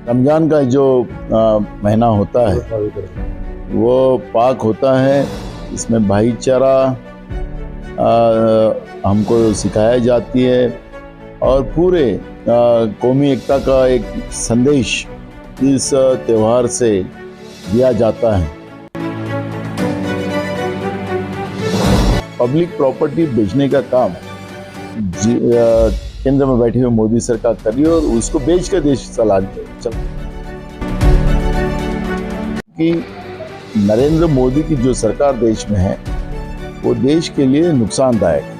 रमज़ान का जो महीना होता है वो पाक होता है। इसमें भाईचारा हमको सिखाया जाती है और पूरे कौमी एकता का एक संदेश इस त्यौहार से दिया जाता है। पब्लिक प्रॉपर्टी बेचने का काम केंद्र में बैठी हुई मोदी सरकार कर रही है और उसको बेच कर देश चला कि नरेंद्र मोदी की जो सरकार देश में है वो देश के लिए नुकसानदायक है,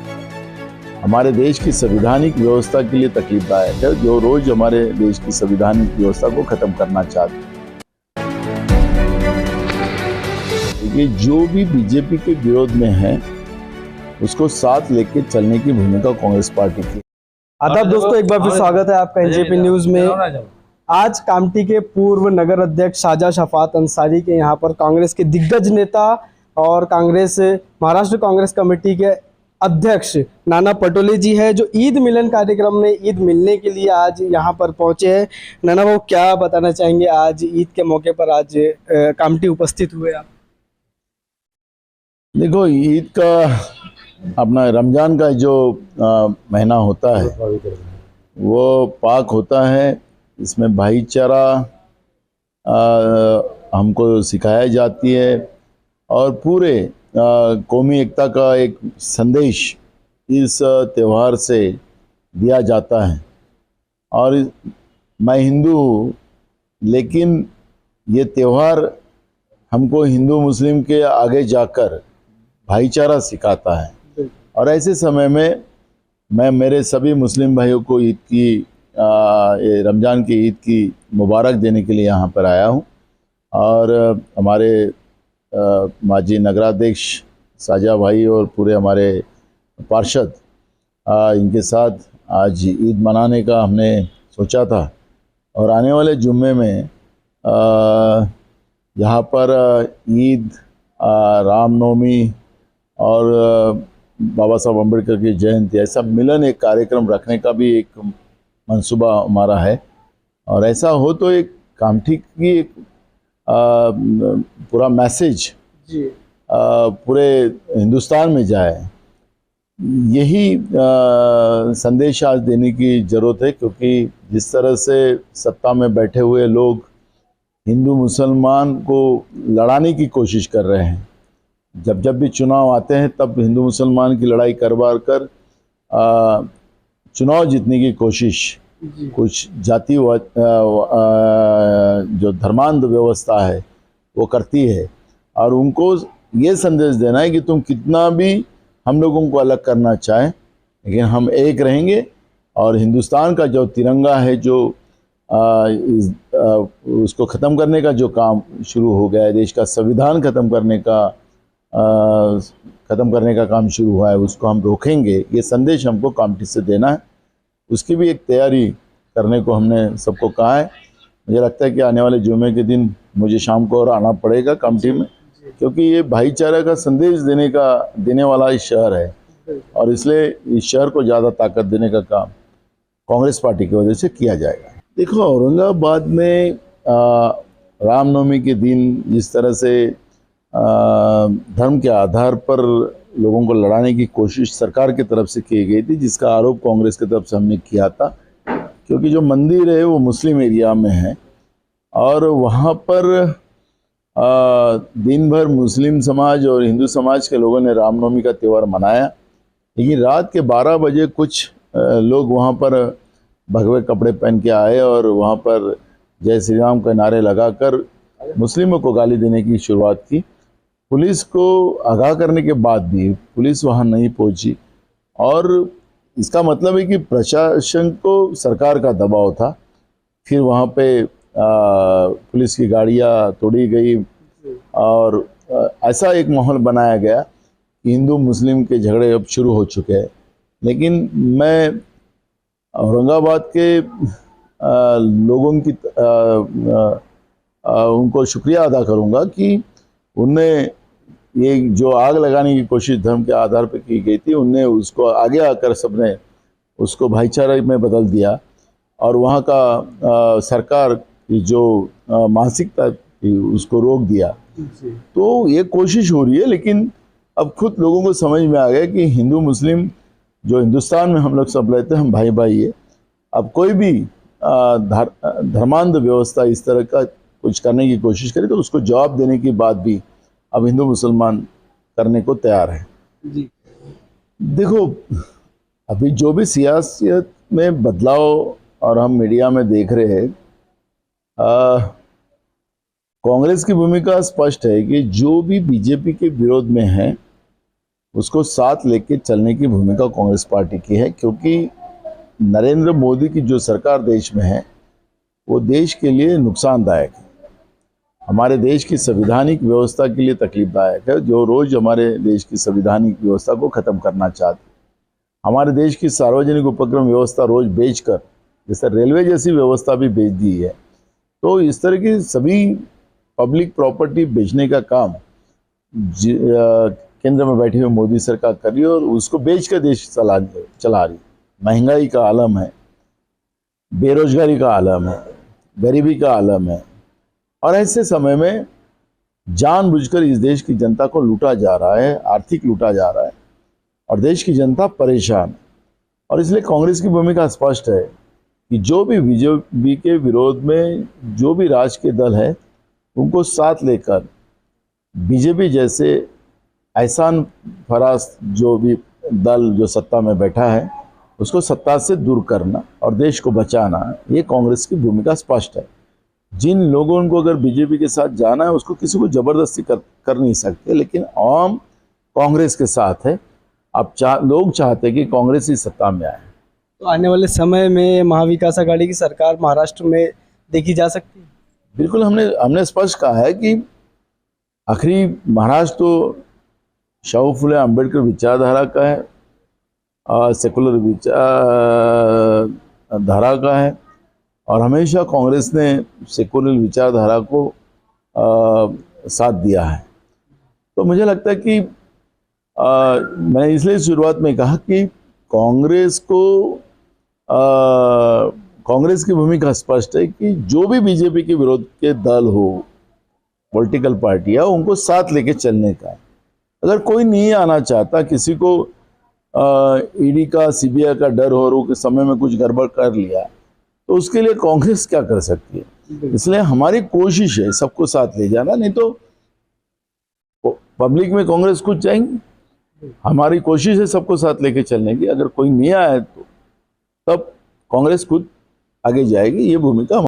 हमारे देश की संवैधानिक व्यवस्था के लिए तकलीफदायक है, जो रोज हमारे देश की संवैधानिक व्यवस्था को खत्म करना चाहते हैं। क्योंकि जो भी बीजेपी के विरोध में है उसको साथ लेके चलने की भूमिका कांग्रेस पार्टी की। आदाब दोस्तों, एक बार फिर स्वागत है आपका एनजेपी न्यूज में। आज कामठी के पूर्व नगर अध्यक्ष शाजा शफात अंसारी के यहाँ पर कांग्रेस के दिग्गज नेता और महाराष्ट्र कांग्रेस कमेटी के अध्यक्ष नाना पटोले जी है, जो ईद मिलन कार्यक्रम में ईद मिलने के लिए आज यहाँ पर पहुंचे हैं। नाना वो क्या बताना चाहेंगे, आज ईद के मौके पर आज कामठी उपस्थित हुए आप? देखो, ईद का अपना रमज़ान का जो महीना होता है वो पाक होता है। इसमें भाईचारा हमको सिखाया जाती है और पूरे कौमी एकता का एक संदेश इस त्यौहार से दिया जाता है। और मैं हिंदू हूँ, लेकिन ये त्यौहार हमको हिंदू मुस्लिम के आगे जाकर भाईचारा सिखाता है। और ऐसे समय में मैं मेरे सभी मुस्लिम भाइयों को ईद की रमज़ान की ईद की मुबारक देने के लिए यहाँ पर आया हूँ। और हमारे माजी नगराध्यक्ष साजा भाई और पूरे हमारे पार्षद इनके साथ आज ईद मनाने का हमने सोचा था। और आने वाले जुम्मे में यहाँ पर ईद, रामनवमी और बाबा साहब अम्बेडकर की जयंती, ऐसा मिलन एक कार्यक्रम रखने का भी एक मंसूबा हमारा है। और ऐसा हो तो एक कामठी की एक पूरा मैसेज पूरे हिंदुस्तान में जाए, यही संदेश आज देने की ज़रूरत है। क्योंकि जिस तरह से सत्ता में बैठे हुए लोग हिंदू मुसलमान को लड़ाने की कोशिश कर रहे हैं, जब भी चुनाव आते हैं तब हिंदू मुसलमान की लड़ाई करवार कर चुनाव जीतने की कोशिश कुछ जाति जो धर्मांध व्यवस्था है वो करती है। और उनको ये संदेश देना है कि तुम कितना भी हम लोगों को अलग करना चाहें, लेकिन हम एक रहेंगे। और हिंदुस्तान का जो तिरंगा है, जो उसको ख़त्म करने का जो काम शुरू हो गया है, देश का संविधान ख़त्म करने का काम शुरू हुआ है, उसको हम रोकेंगे। ये संदेश हमको कामठी से देना है, उसकी भी एक तैयारी करने को हमने सबको कहा है। मुझे लगता है कि आने वाले जुम्मे के दिन मुझे शाम को और आना पड़ेगा कामठी में, क्योंकि ये भाईचारा का संदेश देने वाला इस शहर है। और इसलिए इस शहर को ज़्यादा ताकत देने का काम कांग्रेस पार्टी की वजह से किया जाएगा। देखो, औरंगाबाद में रामनवमी के दिन जिस तरह से धर्म के आधार पर लोगों को लड़ाने की कोशिश सरकार की तरफ से की गई थी, जिसका आरोप कांग्रेस की तरफ से हमने किया था। क्योंकि जो मंदिर है वो मुस्लिम एरिया में है और वहाँ पर दिन भर मुस्लिम समाज और हिंदू समाज के लोगों ने रामनवमी का त्यौहार मनाया, लेकिन रात के 12 बजे कुछ लोग वहाँ पर भगवे कपड़े पहन के आए और वहाँ पर जय श्री राम के नारे लगाकर मुस्लिमों को गाली देने की शुरुआत की। पुलिस को आगाह करने के बाद भी पुलिस वहाँ नहीं पहुँची, और इसका मतलब है कि प्रशासन को सरकार का दबाव था। फिर वहाँ पे पुलिस की गाड़ियाँ तोड़ी गई और ऐसा एक माहौल बनाया गया कि हिंदू मुस्लिम के झगड़े अब शुरू हो चुके हैं। लेकिन मैं औरंगाबाद के लोगों की उनको शुक्रिया अदा करूंगा कि उनने ये जो आग लगाने की कोशिश धर्म के आधार पर की गई थी, उनने उसको आगे आकर सबने उसको भाईचारे में बदल दिया। और वहाँ का सरकार ये जो मानसिकता थी उसको रोक दिया। तो ये कोशिश हो रही है, लेकिन अब खुद लोगों को समझ में आ गया कि हिंदू मुस्लिम जो हिंदुस्तान में हम लोग सब रहते हैं, हम भाई भाई है। अब कोई भी धर्मांध व्यवस्था इस तरह का कुछ करने की कोशिश करे तो उसको जवाब देने की बात भी अब हिंदू मुसलमान करने को तैयार है। जी। देखो, अभी जो भी सियासत में बदलाव और हम मीडिया में देख रहे हैं, कांग्रेस की भूमिका स्पष्ट है कि जो भी बीजेपी के विरोध में है उसको साथ लेके चलने की भूमिका कांग्रेस पार्टी की है, क्योंकि नरेंद्र मोदी की जो सरकार देश में है वो देश के लिए नुकसानदायक है, हमारे देश की संवैधानिक व्यवस्था के लिए तकलीफदायक है, जो रोज हमारे देश की संवैधानिक व्यवस्था को खत्म करना चाहते, हमारे देश की सार्वजनिक उपक्रम व्यवस्था रोज बेचकर, जैसे रेलवे जैसी व्यवस्था भी बेच दी है। तो इस तरह की सभी पब्लिक प्रॉपर्टी बेचने का काम केंद्र में बैठी हुई मोदी सरकार कर रही है और उसको बेच कर देश चला रही। महंगाई का आलम है, बेरोजगारी का आलम है, गरीबी का आलम है, और ऐसे समय में जानबूझकर इस देश की जनता को लूटा जा रहा है, आर्थिक लूटा जा रहा है और देश की जनता परेशान है। और इसलिए कांग्रेस की भूमिका स्पष्ट है कि जो भी बीजेपी के विरोध में जो भी राजनीतिक दल है उनको साथ लेकर बीजेपी जैसे एहसान फराज जो भी दल जो सत्ता में बैठा है उसको सत्ता से दूर करना और देश को बचाना, ये कांग्रेस की भूमिका स्पष्ट है। जिन लोगों को अगर बीजेपी के साथ जाना है उसको किसी को जबरदस्ती कर नहीं सकते, लेकिन आवाम कांग्रेस के साथ है। अब लोग चाहते हैं कि कांग्रेस ही सत्ता में आए। तो आने वाले समय में महाविकास आघाड़ी की सरकार महाराष्ट्र में देखी जा सकती है? बिल्कुल, हमने स्पष्ट कहा है कि आखिरी महाराष्ट्र तो शाहू फुले अम्बेडकर विचारधारा का है, सेकुलर विचारधारा का है, और हमेशा कांग्रेस ने सेकुलर विचारधारा को साथ दिया है। तो मुझे लगता है कि मैंने इसलिए शुरुआत में कहा कि कांग्रेस की भूमिका स्पष्ट है कि जो भी बीजेपी के विरोध के दल हो, पॉलिटिकल पार्टियां, उनको साथ लेके चलने का है। अगर कोई नहीं आना चाहता, किसी को ईडी का सीबीआई का डर हो रो के समय में कुछ गड़बड़ कर लिया, तो उसके लिए कांग्रेस क्या कर सकती है। इसलिए हमारी कोशिश है सबको साथ ले जाना, नहीं तो पब्लिक में कांग्रेस खुद जाएंगी। हमारी कोशिश है सबको साथ लेके चलने की। अगर कोई नहीं आया तो तब कांग्रेस खुद आगे जाएगी, ये भूमिका